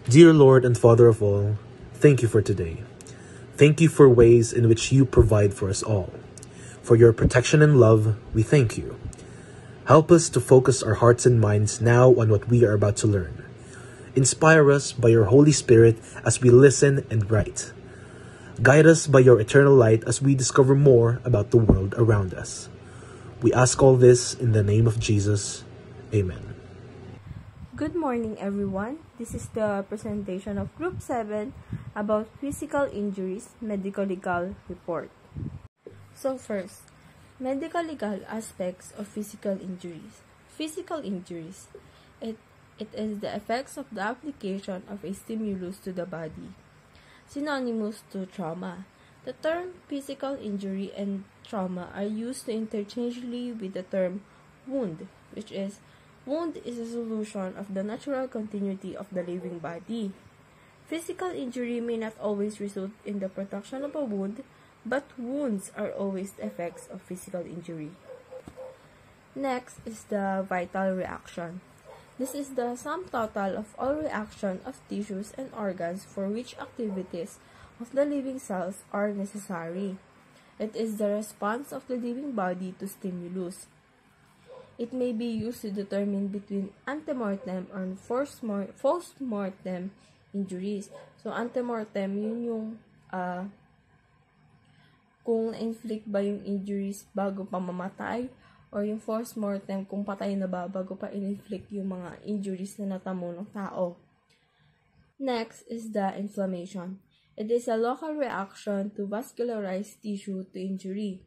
Dear Lord and Father of all, thank you for today. Thank you for ways in which you provide for us all. For your protection and love, we thank you. Help us to focus our hearts and minds now on what we are about to learn. Inspire us by your Holy Spirit as we listen and write. Guide us by your eternal light as we discover more about the world around us. We ask all this in the name of Jesus. Amen. Good morning, everyone. This is the presentation of Group 7 about physical injuries medical legal report. So first, medical legal aspects of physical injuries. Physical injuries. It is the effects of the application of a stimulus to the body. Synonymous to trauma. The term physical injury and trauma are used interchangeably with the term wound, which is wound is a solution of the natural continuity of the living body. Physical injury may not always result in the production of a wound, but wounds are always the effects of physical injury. Next is the vital reaction. This is the sum total of all reaction of tissues and organs for which activities of the living cells are necessary. It is the response of the living body to stimulus. It may be used to determine between antemortem or post-mortem injuries. So, antemortem, yun yung kung na-inflict ba yung injuries bago pa mamatay, or yung post-mortem kung patay na ba bago pa in-inflict yung mga injuries na natamo ng tao. Next is the inflammation. It is a local reaction to vascularized tissue to injury.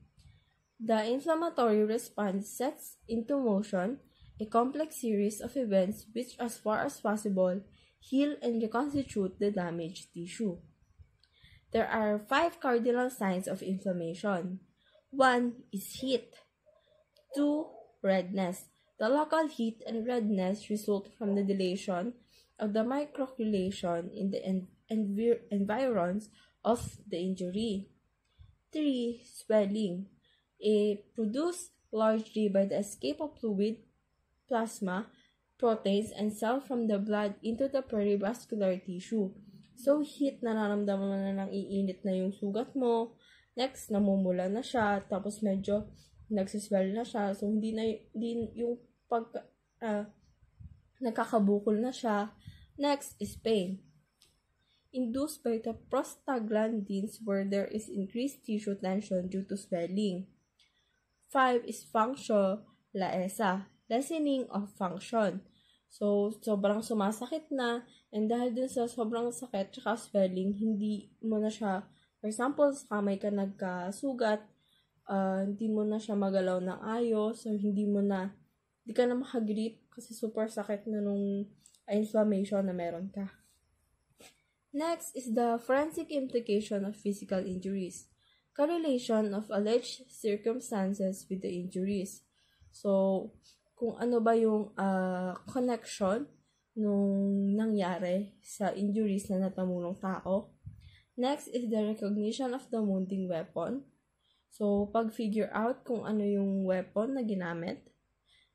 The inflammatory response sets into motion a complex series of events which, as far as possible, heal and reconstitute the damaged tissue. There are 5 cardinal signs of inflammation. 1 is heat. 2. Redness. The local heat and redness result from the dilation of the microculation in the environs of the injury. 3. Swelling. Produced largely by the escape of fluid, plasma, proteins, and cells from the blood into the perivascular tissue. So, heat, nararamdaman mo na ng iinit na yung sugat mo. Next, namumula na siya. Tapos, medyo nagsiswell na siya. So, hindi yung nagkakabukol na siya. Next is pain. Induced by the prostaglandins where there is increased tissue tension due to swelling. 5 is function, laesa, lessening of function. So, sobrang sumasakit na, and dahil dun sa sobrang sakit tsaka swelling, hindi mo na siya, for example, sa kamay ka nagkasugat, hindi mo na siya magalaw ng ayos, so hindi ka na makagrip kasi super sakit na nung inflammation na meron ka. Next is the forensic implication of physical injuries. Correlation of alleged circumstances with the injuries. So, kung ano ba yung connection nung nangyari sa injuries na natamulong tao. Next is the recognition of the wounding weapon. So, pag-figure out kung ano yung weapon na ginamit.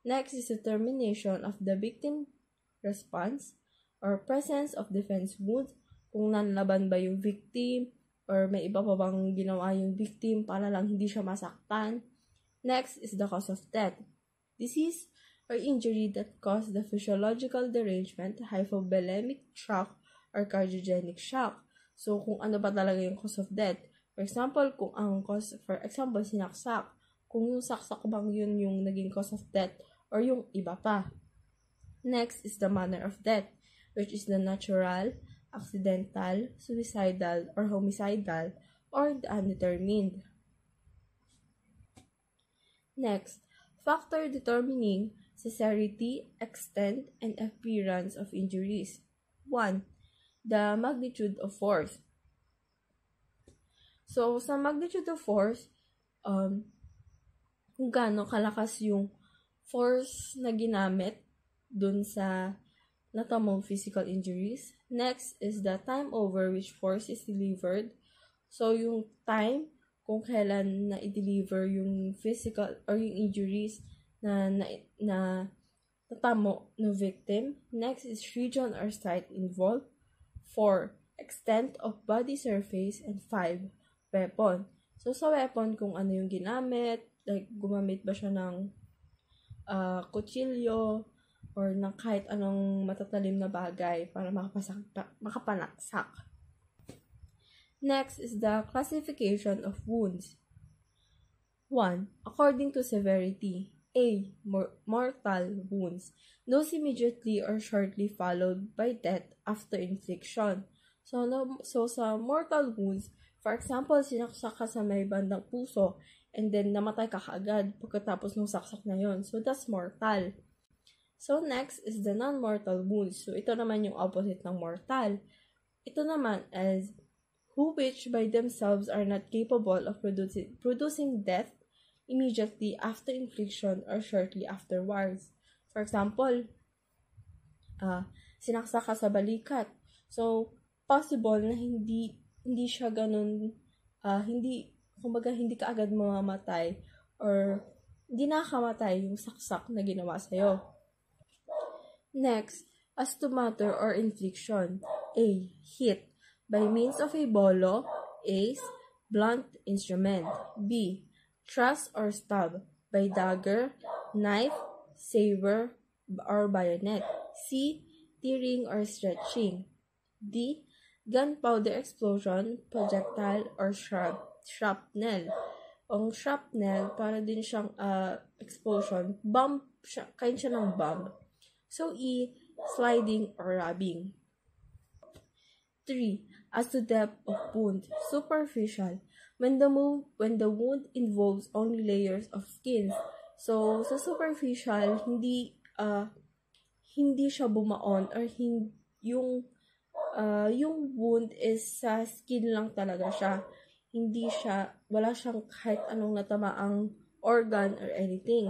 Next is determination of the victim response or presence of defense wound. Kung nanlaban ba yung victim, or may iba pa bang ginawa yung victim para lang hindi siya masaktan. Next is the cause of death. Disease or injury that caused the physiological derangement, hypovolemic shock, or cardiogenic shock. So, kung ano ba talaga yung cause of death. For example, kung ang cause, for example, sinaksak. Kung yung saksak bang yun yung naging cause of death, or yung iba pa. Next is the manner of death, which is the natural, accidental, suicidal, or homicidal, or the undetermined. Next, factor determining severity, extent, and appearance of injuries. 1. The magnitude of force. So, sa magnitude of force, kung gaano kalakas yung force na ginamit dun sa natamong physical injuries. Next is the time over which force is delivered. So, yung time kung kailan na i-deliver yung physical or yung injuries na natamo ng victim. Next is region or site involved. 4. Extent of body surface. And 5. Weapon. So, sa weapon, kung ano yung ginamit, like, gumamit ba siya ng kutsilyo, or ng kahit anong matatalim na bagay para makapanaksak. Next is the classification of wounds. 1. According to severity. A. Mortal wounds. Those immediately or shortly followed by death after infliction. So sa mortal wounds, for example, sinaksak ka sa may bandang puso and then namatay ka kaagad pagkatapos ng saksak na yon. So that's mortal. So next is the non-mortal wounds. So ito naman yung opposite ng mortal. Ito naman is which by themselves are not capable of producing death immediately after infliction or shortly afterwards. For example, sinaksak ka sa balikat. So, possible na hindi siya ganun, hindi ka agad mamamatay or hindi nakamatay yung saksak na ginawa sa'yo. Next, as to matter or infliction. A. Hit by means of a bolo, ace, blunt instrument. B. Thrust or stab by dagger, knife, saber, or bayonet. C. Tearing or stretching. D. Gunpowder explosion, projectile, or shrapnel. Ang shrapnel, para din siyang explosion, kain siya ng bomb. So, E. Sliding or rubbing. 3. As to depth of wound, superficial. When the wound involves only layers of skin. So, sa superficial, hindi siya bumaon or yung wound is sa skin lang talaga siya. Wala siyang kahit anong natamaang organ or anything.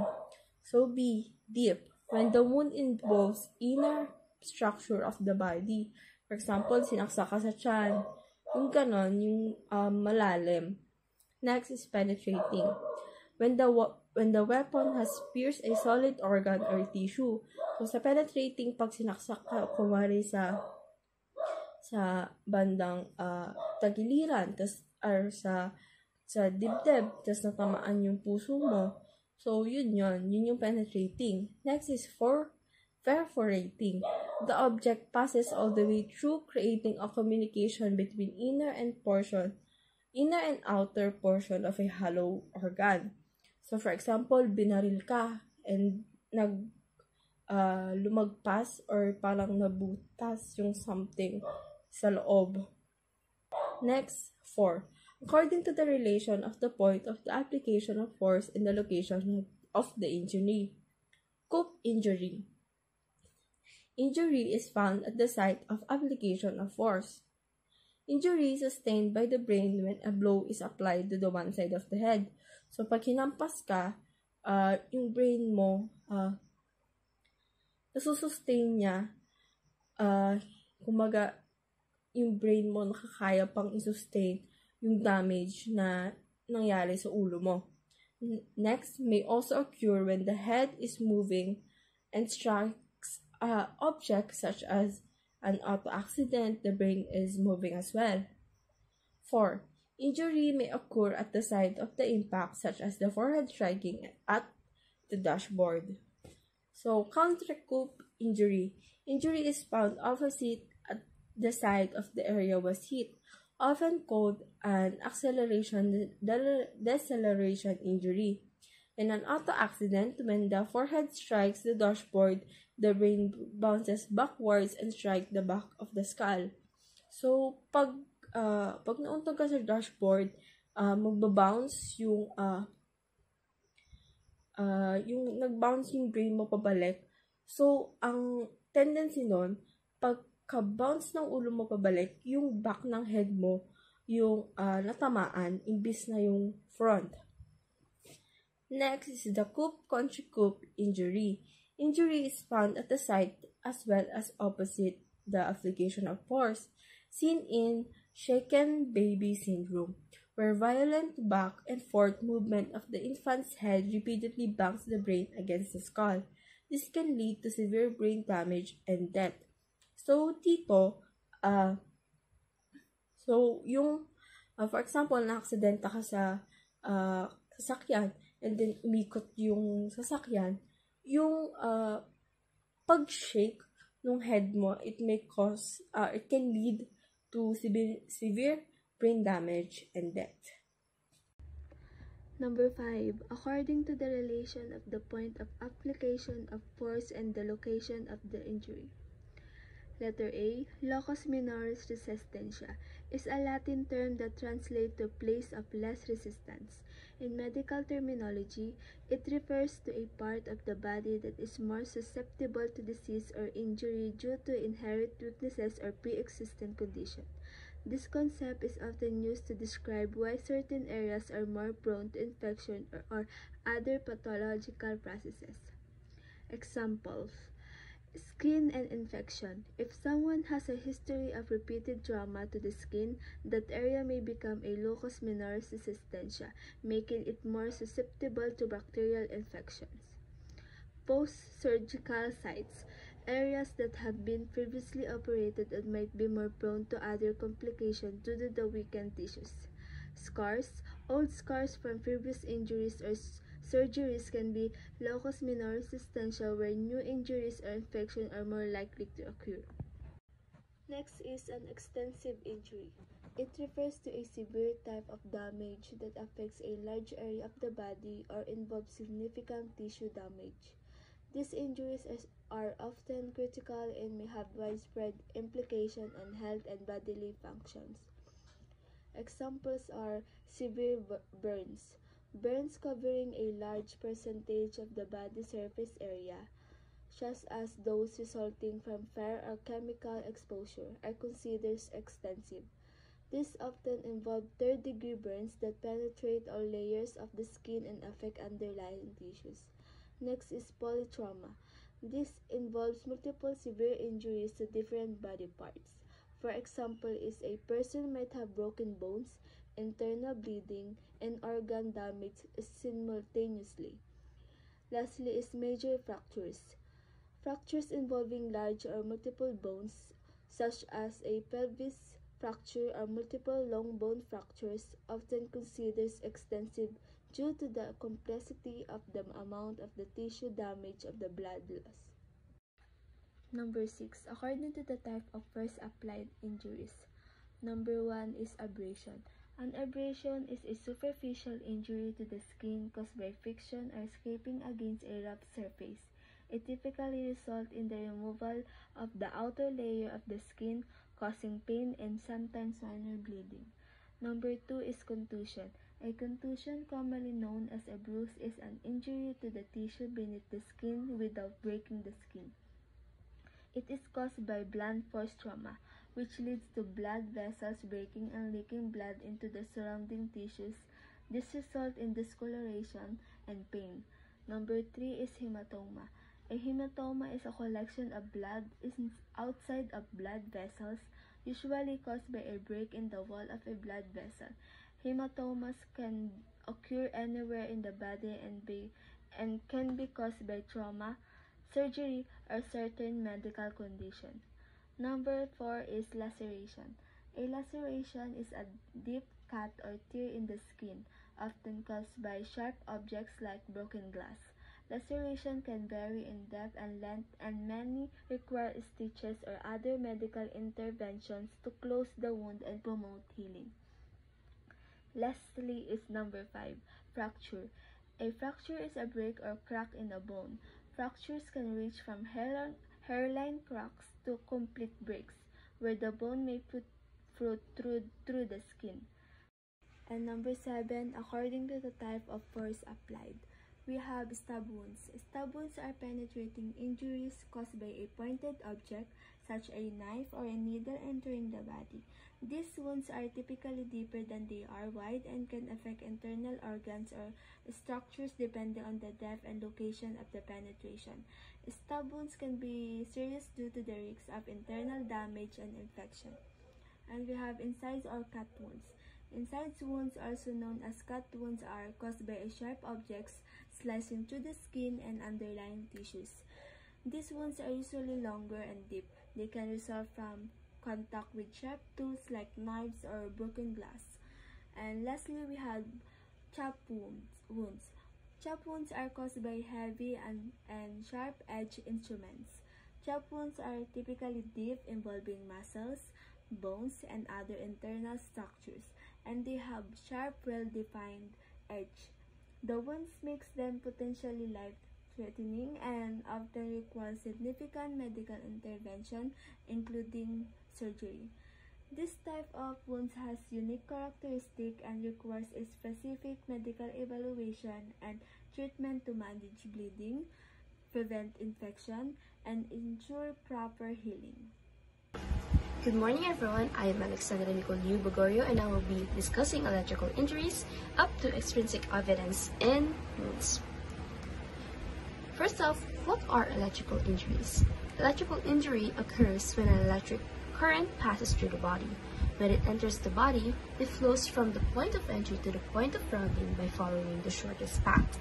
So, B. Deep. When the wound involves inner structure of the body. For example, sinaksak ka sa tiyan. Yung ganon, yung malalim. Next is penetrating. When the weapon has pierced a solid organ or tissue. So, sa penetrating, pag sinaksak ka, kumari sa bandang tagiliran, or sa dibdib, tas natamaan yung puso mo. So, yun yung penetrating. Next is perforating. The object passes all the way through, creating a communication between inner and outer portion of a hollow organ. So, for example, binaril ka and lumagpas or parang nabutas yung something sa loob. Next, 4. According to the relation of the point of the application of force and the location of the injury. Coup injury. Injury is found at the site of application of force. Injury sustained by the brain when a blow is applied to the one side of the head. So, pag hinampas ka, yung brain mo, nasusustain niya, kumaga, yung brain mo nakakaya pang isustain yung damage na nangyari sa ulo mo. Next, may also occur when the head is moving and strikes objects such as an auto accident, the brain is moving as well. 4. Injury may occur at the site of the impact, such as the forehead striking at the dashboard. So, counter-coup injury. Injury is found opposite at the site of the area was hit, often called an acceleration-deceleration injury. In an auto accident, when the forehead strikes the dashboard, the brain bounces backwards and strikes the back of the skull. So, pag nauntog ka sa dashboard, magbabounce yung nag-bounce yung brain mo pabalik. So, ang tendency nun, pagka-bounce ng ulo mo pabalik, yung back ng head mo, yung natamaan, imbis na yung front. Next is the coup-contre-coup injury. Injury is found at the site as well as opposite the application of force, seen in shaken baby syndrome, where violent back and forth movement of the infant's head repeatedly bangs the brain against the skull. This can lead to severe brain damage and death. So, dito, Uh, so, yung, for example, na-aksidenta ka sa sasakyan, and then umikot yung sasakyan, yung pag-shake ng head mo, it can lead to severe brain damage and death. Number 5. According to the relation of the point of application of force and the location of the injury. Letter A. Locus minoris resistentia is a Latin term that translates to place of less resistance. In medical terminology, it refers to a part of the body that is more susceptible to disease or injury due to inherent weaknesses or pre-existing condition. This concept is often used to describe why certain areas are more prone to infection or other pathological processes. Examples: skin and infection. If someone has a history of repeated trauma to the skin, that area may become a locus minoris resistentia, making it more susceptible to bacterial infections. Post-surgical sites. Areas that have been previously operated and might be more prone to other complications due to the weakened tissues. Scars. Old scars from previous injuries or surgeries can be locus minoris resistentia, where new injuries or infection are more likely to occur. Next is an extensive injury. It refers to a severe type of damage that affects a large area of the body or involves significant tissue damage. These injuries are often critical and may have widespread implications on health and bodily functions. Examples are severe burns. Burns covering a large percentage of the body surface area, such as those resulting from fire or chemical exposure, are considered extensive. These often involve third-degree burns that penetrate all layers of the skin and affect underlying tissues. Next is polytrauma. This involves multiple severe injuries to different body parts. For example, a person might have broken bones, internal bleeding, and organ damage simultaneously. Lastly is major fractures. Fractures involving large or multiple bones, such as a pelvis fracture or multiple long bone fractures, often considered extensive due to the complexity of the amount of the tissue damage of the blood loss. Number 6. According to the type of first applied injuries. Number 1 is abrasion. An abrasion is a superficial injury to the skin caused by friction or scraping against a rough surface. It typically results in the removal of the outer layer of the skin, causing pain and sometimes minor bleeding. Number 2 is contusion. A contusion, commonly known as a bruise, is an injury to the tissue beneath the skin without breaking the skin. It is caused by blunt force trauma, which leads to blood vessels breaking and leaking blood into the surrounding tissues. This results in discoloration and pain. Number 3 is hematoma. A hematoma is a collection of blood outside of blood vessels, usually caused by a break in the wall of a blood vessel. Hematomas can occur anywhere in the body and can be caused by trauma, surgery, or certain medical condition. Number 4 is laceration. A laceration is a deep cut or tear in the skin, often caused by sharp objects like broken glass. Laceration can vary in depth and length, and many require stitches or other medical interventions to close the wound and promote healing. Lastly is number 5, fracture. A fracture is a break or crack in a bone. Fractures can reach from hairline cracks to complete breaks, where the bone may put through the skin. And number 7, according to the type of force applied, we have stab wounds. Stab wounds are penetrating injuries caused by a pointed object, such as a knife or a needle entering the body. These wounds are typically deeper than they are wide and can affect internal organs or structures depending on the depth and location of the penetration. Stab wounds can be serious due to the risks of internal damage and infection. And we have incised or cut wounds. Incised wounds, also known as cut wounds, are caused by sharp objects slicing through the skin and underlying tissues. These wounds are usually longer and deep. They can result from contact with sharp tools like knives or broken glass. And lastly, we have chop wounds. Chop wounds are caused by heavy and sharp-edged instruments. Chop wounds are typically deep, involving muscles, bones, and other internal structures, and they have sharp, well-defined edge. The wounds makes them potentially life-threatening and often require significant medical intervention, including surgery. This type of wounds has unique characteristics and requires a specific medical evaluation and treatment to manage bleeding, prevent infection, and ensure proper healing. Good morning, everyone. I am Alexandra Nicole Yu Bogorio, and I will be discussing electrical injuries up to extrinsic evidence in wounds. First off, what are electrical injuries? Electrical injury occurs when an electric current passes through the body. When it enters the body, it flows from the point of entry to the point of rounding by following the shortest path.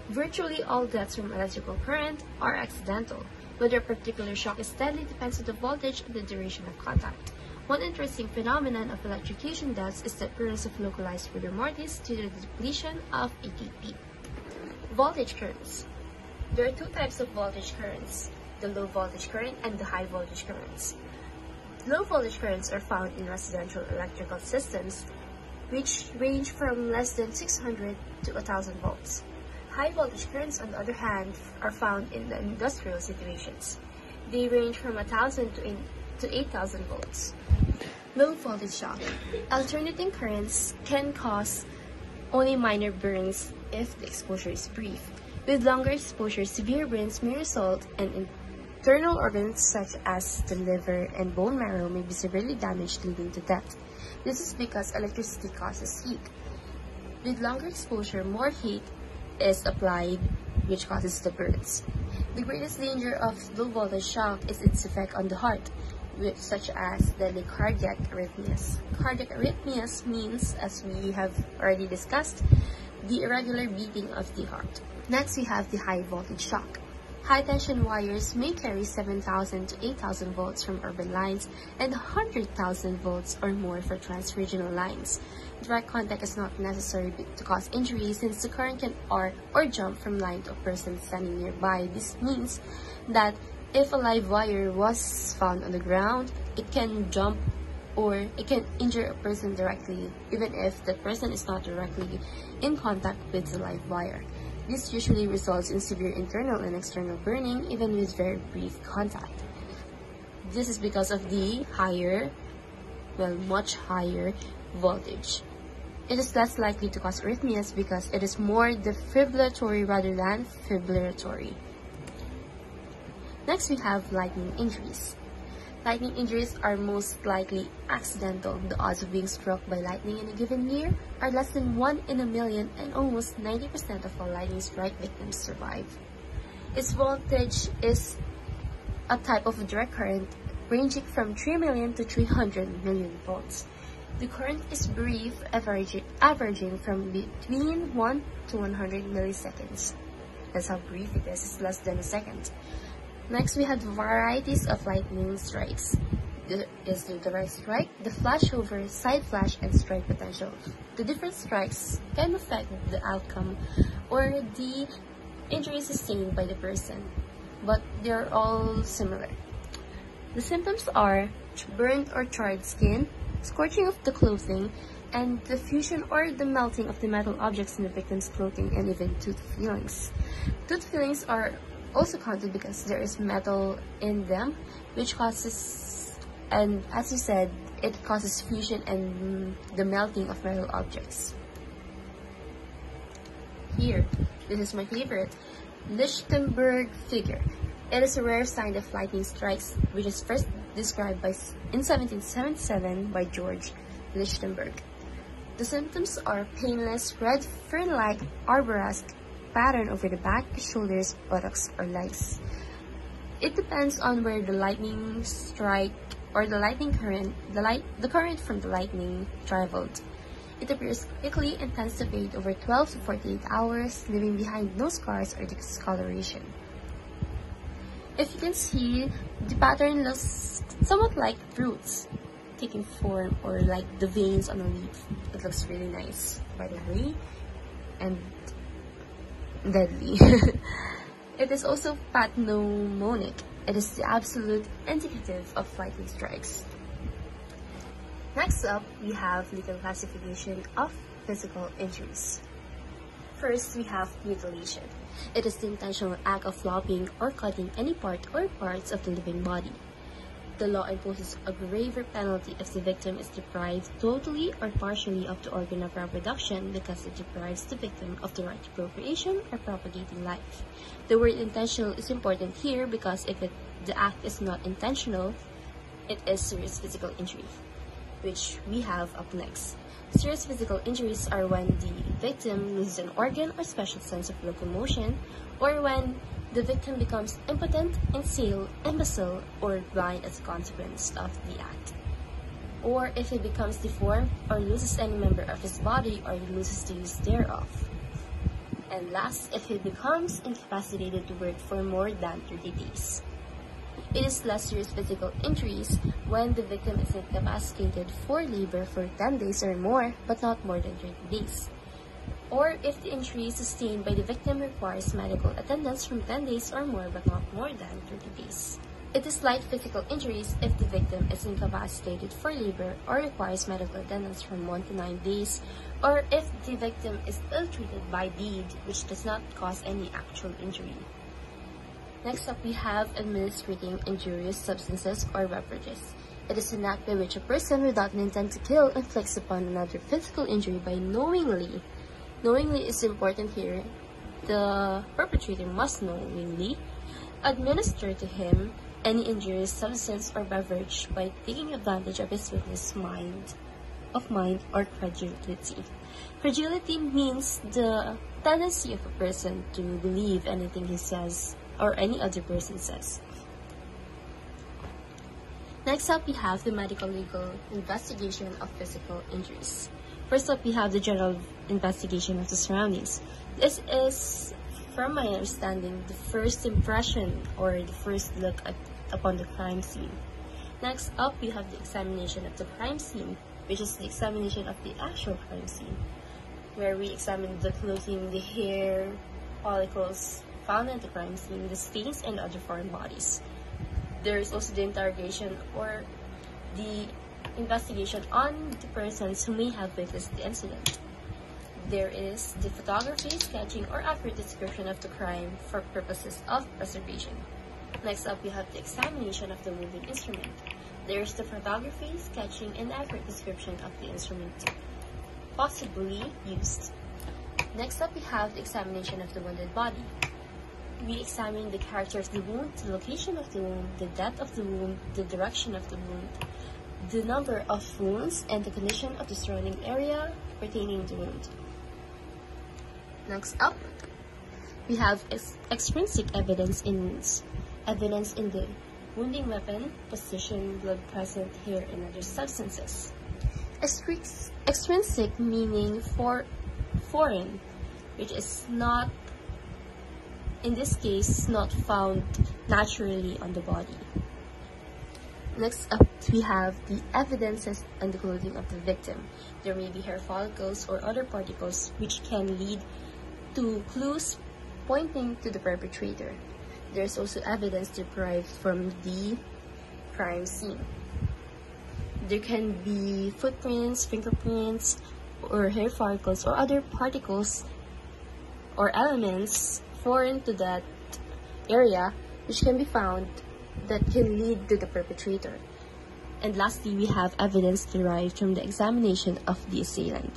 Virtually all deaths from electrical current are accidental. Whether a particular shock is deadly depends on the voltage and the duration of contact. One interesting phenomenon of electrocution deaths is the occurrence of localized rigor mortis due to the depletion of ATP. Voltage currents. There are two types of voltage currents, the low voltage current and the high voltage currents. Low voltage currents are found in residential electrical systems, which range from less than 600 to 1000 volts. High voltage currents, on the other hand, are found in the industrial situations. They range from 1000 to 8000 volts. Low voltage shock. Alternating currents can cause only minor burns if the exposure is brief. With longer exposure, severe burns may result, and internal organs such as the liver and bone marrow may be severely damaged, leading to death. This is because electricity causes heat. With longer exposure, more heat is applied, which causes the burns. The greatest danger of low voltage shock is its effect on the heart, such as deadly cardiac arrhythmias. Cardiac arrhythmias means, as we have already discussed, the irregular beating of the heart. Next, we have the high voltage shock. High-tension wires may carry 7,000 to 8,000 volts from urban lines and 100,000 volts or more for trans-regional lines. Direct contact is not necessary to cause injury since the current can arc or jump from line to a person standing nearby. This means that if a live wire was found on the ground, it can jump or it can injure a person directly, even if the person is not directly in contact with the live wire. This usually results in severe internal and external burning, even with very brief contact. This is because of the much higher voltage. It is less likely to cause arrhythmias because it is more defibrillatory rather than fibrillatory. Next, we have lightning injuries. Lightning injuries are most likely accidental. The odds of being struck by lightning in a given year are less than 1 in a million, and almost 90% of all lightning strike victims survive. Its voltage is a type of direct current ranging from 3 million to 300 million volts. The current is brief, averaging from between 1 to 100 milliseconds. That's how brief it is. It's less than a second. Next, we have varieties of lightning strikes. There is the direct strike, the flashover, side flash, and strike potential. The different strikes can affect the outcome or the injury sustained by the person, but they're all similar. The symptoms are burnt or charred skin, scorching of the clothing, and the fusion or the melting of the metal objects in the victim's clothing, and even tooth fillings. Tooth fillings are also counted because there is metal in them, which causes, and as you said, it causes fusion and the melting of metal objects. Here, this is my favorite, Lichtenberg figure. It is a rare sign of lightning strikes, which is first described in 1777 by George Lichtenberg. The symptoms are painless, red fern-like arboresque pattern over the back, shoulders, buttocks, or legs. It depends on where the lightning strike or the lightning current, the current from the lightning traveled. It appears quickly and tends to fade over 12 to 48 hours, leaving behind no scars or discoloration. If you can see, the pattern looks somewhat like fruits taking form, or like the veins on a leaf. It looks really nice, by the way, and deadly. It is also pathognomonic. It is the absolute indicative of lightning strikes. Next up, we have legal classification of physical injuries. First, we have mutilation. It is the intentional act of lopping or cutting any part or parts of the living body. The law imposes a graver penalty if the victim is deprived totally or partially of the organ of reproduction because it deprives the victim of the right to procreation or propagating life. The word intentional is important here because if the act is not intentional, it is serious physical injury, which we have up next. Serious physical injuries are when the victim loses an organ or special sense of locomotion, or when the victim becomes impotent, imbecile, or blind as a consequence of the act, or if he becomes deformed or loses any member of his body or loses the use thereof. And last, if he becomes incapacitated to work for more than 30 days. It is less serious physical injuries when the victim is incapacitated for labor for 10 days or more, but not more than 30 days. Or if the injury sustained by the victim requires medical attendance from 10 days or more, but not more than 30 days. It is light physical injuries if the victim is incapacitated for labor or requires medical attendance from 1 to 9 days, or if the victim is ill-treated by deed, which does not cause any actual injury. Next up, we have administering injurious substances or beverages. It is an act by which a person without an intent to kill inflicts upon another physical injury by knowingly. Knowingly is important here. The perpetrator must knowingly administer to him any injurious substance or beverage by taking advantage of his weakness of mind or credulity. Credulity means the tendency of a person to believe anything he says or any other person says. Next up, we have the medical legal investigation of physical injuries. First up, we have the general investigation of the surroundings. This is, from my understanding, the first impression or the first look upon the crime scene. Next up, we have the examination of the crime scene, which is the examination of the actual crime scene, where we examine the clothing, the hair, follicles found at the crime scene, the stains, and other foreign bodies. There is also the interrogation or the investigation on the persons who may have witnessed the incident. There is the photography, sketching, or accurate description of the crime for purposes of preservation. Next up, we have the examination of the moving instrument. There is the photography, sketching, and accurate description of the instrument possibly used. Next up, we have the examination of the wounded body. We examine the character of the wound, the location of the wound, the depth of the wound, the direction of the wound, the number of wounds, and the condition of the surrounding area pertaining to the wound. Next up, we have extrinsic evidence in wounds. Evidence in the wounding weapon, position, blood present, hair, and other substances. Extrinsic meaning foreign, which is not, in this case, not found naturally on the body. Next up, we have the evidences on the clothing of the victim. There may be hair follicles or other particles which can lead to clues pointing to the perpetrator. There's also evidence derived from the crime scene. There can be footprints, fingerprints, or hair follicles or other particles or elements foreign to that area which can be found that can lead to the perpetrator. And lastly, we have evidence derived from the examination of the assailant.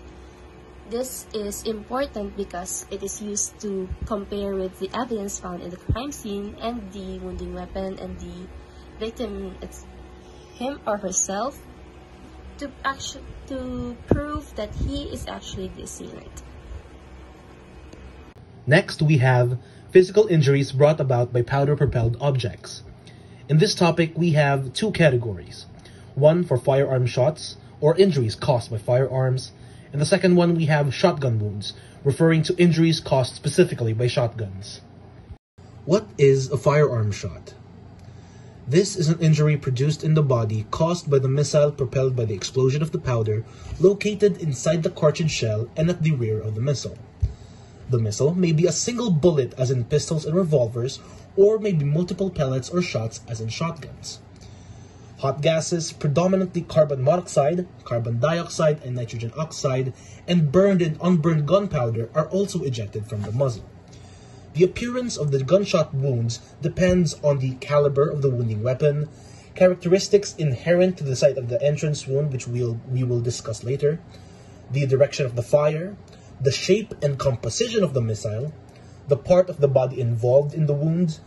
This is important because it is used to compare with the evidence found in the crime scene and the wounding weapon and the victim, it's him or herself, to prove that he is actually the assailant. Next, we have physical injuries brought about by powder-propelled objects. In this topic, we have two categories. One for firearm shots, or injuries caused by firearms, and the second one we have shotgun wounds, referring to injuries caused specifically by shotguns. What is a firearm shot? This is an injury produced in the body caused by the missile propelled by the explosion of the powder located inside the cartridge shell and at the rear of the missile. The missile may be a single bullet as in pistols and revolvers, or may be multiple pellets or shots as in shotguns. Hot gases, predominantly carbon monoxide, carbon dioxide, and nitrogen oxide, and burned and unburned gunpowder are also ejected from the muzzle. The appearance of the gunshot wounds depends on the caliber of the wounding weapon, characteristics inherent to the site of the entrance wound, which we will discuss later, the direction of the fire, the shape and composition of the missile, the part of the body involved in the wound,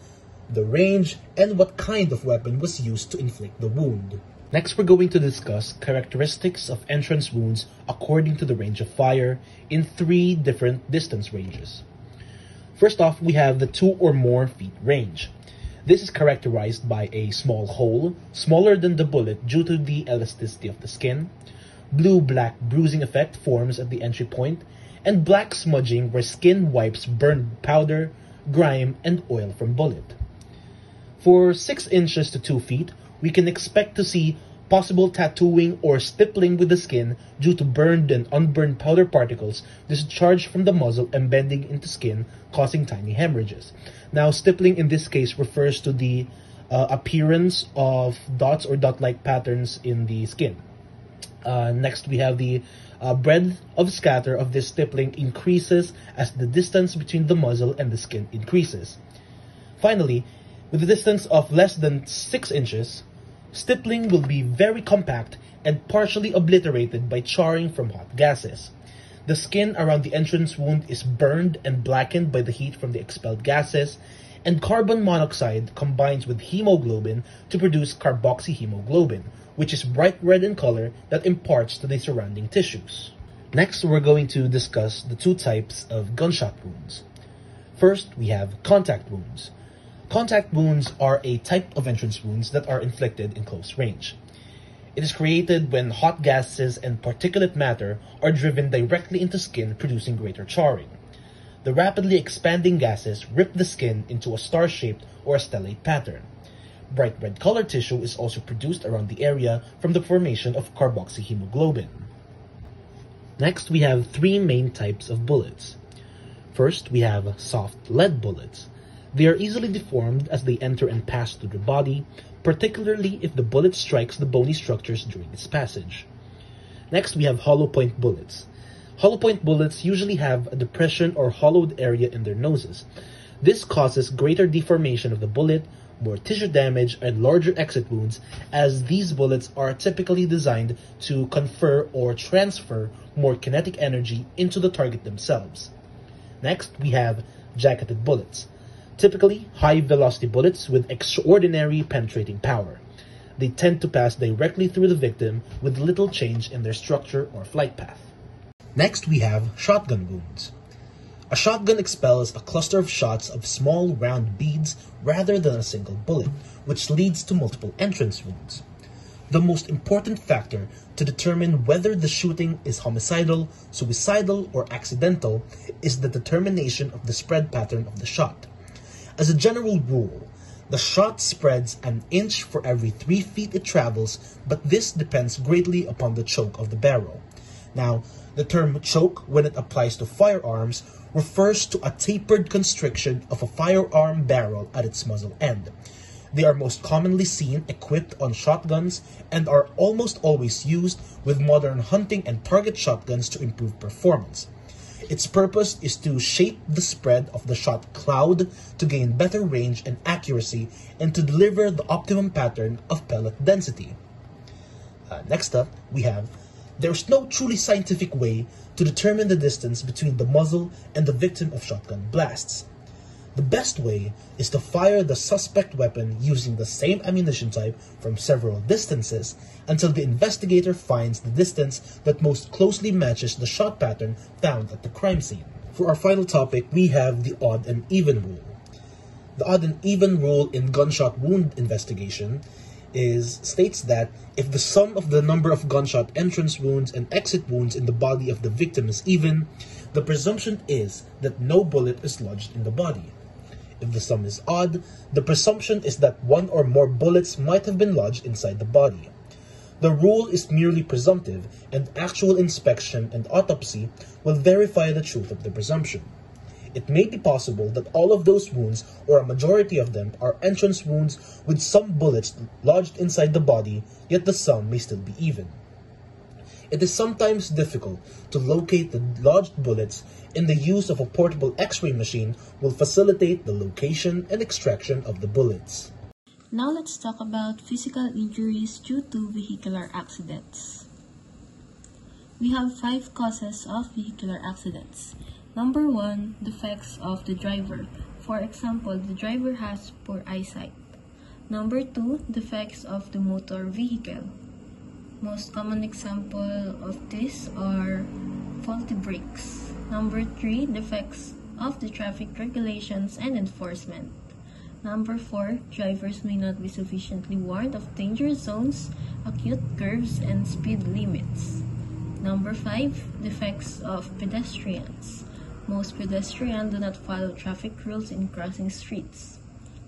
the range, and what kind of weapon was used to inflict the wound. Next, we're going to discuss characteristics of entrance wounds according to the range of fire in 3 different distance ranges. First off, we have the 2 or more feet range. This is characterized by a small hole, smaller than the bullet due to the elasticity of the skin. Blue-black bruising effect forms at the entry point, and black smudging where skin wipes burned powder, grime, and oil from bullet. For 6 inches to 2 feet, we can expect to see possible tattooing or stippling with the skin due to burned and unburned powder particles discharged from the muzzle and bending into skin, causing tiny hemorrhages. Now, stippling in this case refers to the appearance of dots or dot-like patterns in the skin. Next, we have the breadth of scatter of this stippling increases as the distance between the muzzle and the skin increases. Finally, with a distance of less than 6 inches, stippling will be very compact and partially obliterated by charring from hot gases. The skin around the entrance wound is burned and blackened by the heat from the expelled gases, and carbon monoxide combines with hemoglobin to produce carboxyhemoglobin, which is bright red in color that imparts to the surrounding tissues. Next, we're going to discuss the 2 types of gunshot wounds. First, we have contact wounds. Contact wounds are a type of entrance wounds that are inflicted in close range. It is created when hot gases and particulate matter are driven directly into skin, producing greater charring. The rapidly expanding gases rip the skin into a star-shaped or a stellate pattern. Bright red colored tissue is also produced around the area from the formation of carboxyhemoglobin. Next, we have 3 main types of bullets. First, we have soft lead bullets. They are easily deformed as they enter and pass through the body, particularly if the bullet strikes the bony structures during its passage. Next, we have hollow point bullets. Hollow point bullets usually have a depression or hollowed area in their noses. This causes greater deformation of the bullet, more tissue damage, and larger exit wounds, as these bullets are typically designed to confer or transfer more kinetic energy into the target themselves. Next, we have jacketed bullets. Typically, high-velocity bullets with extraordinary penetrating power. They tend to pass directly through the victim with little change in their structure or flight path. Next, we have shotgun wounds. A shotgun expels a cluster of shots of small round beads rather than a single bullet, which leads to multiple entrance wounds. The most important factor to determine whether the shooting is homicidal, suicidal, or accidental is the determination of the spread pattern of the shot. As a general rule, the shot spreads an inch for every 3 feet it travels, but this depends greatly upon the choke of the barrel. Now, the term choke, when it applies to firearms, refers to a tapered constriction of a firearm barrel at its muzzle end. They are most commonly seen equipped on shotguns and are almost always used with modern hunting and target shotguns to improve performance. Its purpose is to shape the spread of the shot cloud to gain better range and accuracy and to deliver the optimum pattern of pellet density. Next up, we have, there's no truly scientific way to determine the distance between the muzzle and the victim of shotgun blasts. The best way is to fire the suspect weapon using the same ammunition type from several distances until the investigator finds the distance that most closely matches the shot pattern found at the crime scene. For our final topic, we have the odd and even rule. The odd and even rule in gunshot wound investigation states that if the sum of the number of gunshot entrance wounds and exit wounds in the body of the victim is even, the presumption is that no bullet is lodged in the body. If the sum is odd, the presumption is that one or more bullets might have been lodged inside the body. The rule is merely presumptive, and actual inspection and autopsy will verify the truth of the presumption. It may be possible that all of those wounds, or a majority of them, are entrance wounds with some bullets lodged inside the body, yet the sum may still be even. It is sometimes difficult to locate the lodged bullets, and the use of a portable X-ray machine will facilitate the location and extraction of the bullets. Now let's talk about physical injuries due to vehicular accidents. We have 5 causes of vehicular accidents. Number 1, defects of the driver. For example, the driver has poor eyesight. Number 2, defects of the motor vehicle. Most common example of this are faulty brakes. Number 3, defects of the traffic regulations and enforcement. Number 4, drivers may not be sufficiently warned of danger zones, acute curves, and speed limits. Number 5, defects of pedestrians. Most pedestrians do not follow traffic rules in crossing streets.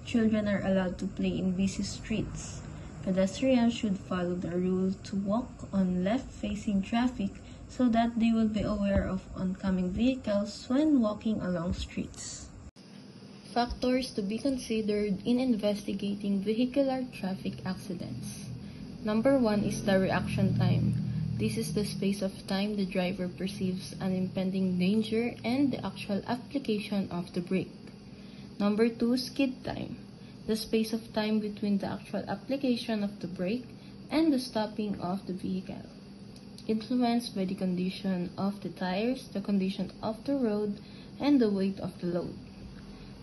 Children are allowed to play in busy streets. Pedestrians should follow the rule to walk on left-facing traffic so that they will be aware of oncoming vehicles when walking along streets. Factors to be considered in investigating vehicular traffic accidents. Number 1 is the reaction time. This is the space of time the driver perceives an impending danger and the actual application of the brake. Number 2, skid time. The space of time between the actual application of the brake and the stopping of the vehicle, influenced by the condition of the tires, the condition of the road, and the weight of the load.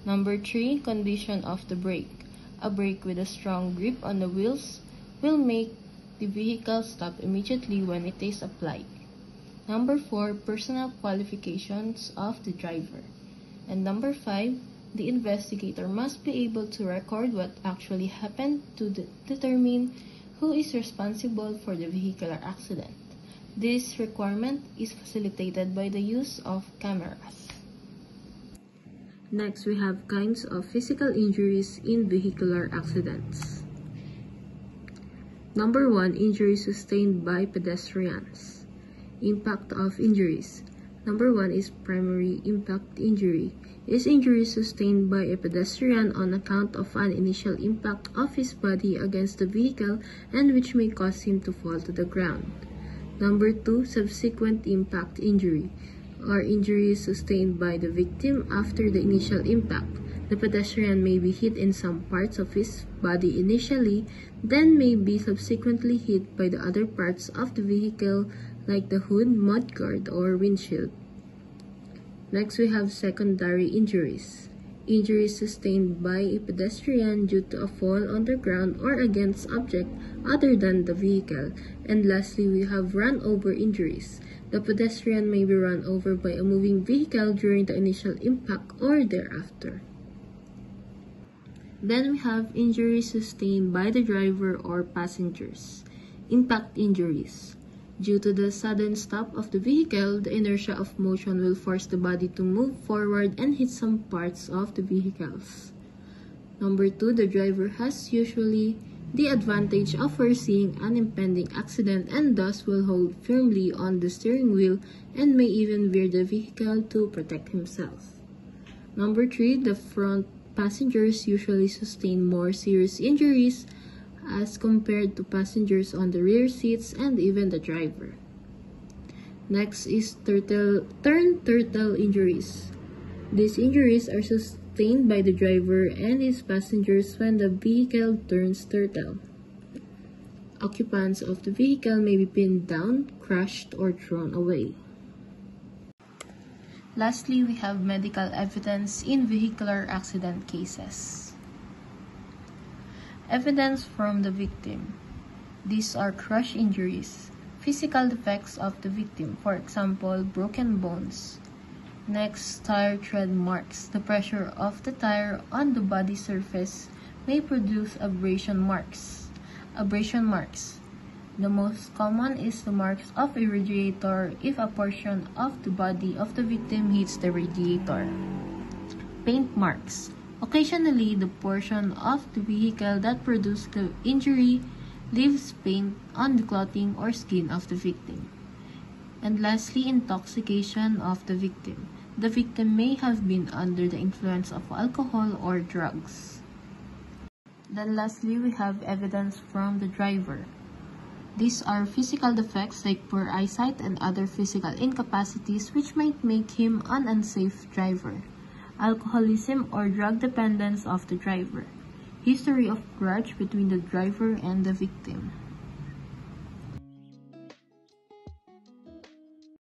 Number 3, condition of the brake. A brake with a strong grip on the wheels will make the vehicle stop immediately when it is applied. Number 4, personal qualifications of the driver. And number 5, the investigator must be able to record what actually happened to determine who is responsible for the vehicular accident. This requirement is facilitated by the use of cameras. Next, we have kinds of physical injuries in vehicular accidents. Number 1, injuries sustained by pedestrians. Impact of injuries. Number 1 is primary impact injury. Is injury sustained by a pedestrian on account of an initial impact of his body against the vehicle and which may cause him to fall to the ground. Number 2, subsequent impact injury, or injuries sustained by the victim after the initial impact. The pedestrian may be hit in some parts of his body initially, then may be subsequently hit by the other parts of the vehicle like the hood, mudguard, or windshield. Next, we have secondary injuries. Injuries sustained by a pedestrian due to a fall on the ground or against object other than the vehicle. And lastly, we have run-over injuries. The pedestrian may be run over by a moving vehicle during the initial impact or thereafter. Then we have injuries sustained by the driver or passengers. Impact injuries. Due to the sudden stop of the vehicle, the inertia of motion will force the body to move forward and hit some parts of the vehicles. Number 2, the driver has usually the advantage of foreseeing an impending accident and thus will hold firmly on the steering wheel and may even veer the vehicle to protect himself. Number 3, the front passengers usually sustain more serious injuries as compared to passengers on the rear seats and even the driver. Next is turn-turtle injuries. These injuries are sustained by the driver and his passengers when the vehicle turns turtle. Occupants of the vehicle may be pinned down, crushed, or thrown away. Lastly, we have medical evidence in vehicular accident cases. Evidence from the victim. These are crush injuries, physical defects of the victim, for example, broken bones. Next, tire tread marks. The pressure of the tire on the body surface may produce abrasion marks. Abrasion marks. The most common is the marks of a radiator if a portion of the body of the victim hits the radiator. Paint marks. Occasionally, the portion of the vehicle that produced the injury leaves paint on the clothing or skin of the victim. And lastly, intoxication of the victim. The victim may have been under the influence of alcohol or drugs. Then lastly, we have evidence from the driver. These are physical defects like poor eyesight and other physical incapacities which might make him an unsafe driver. Alcoholism or drug dependence of the driver. History of grudge between the driver and the victim.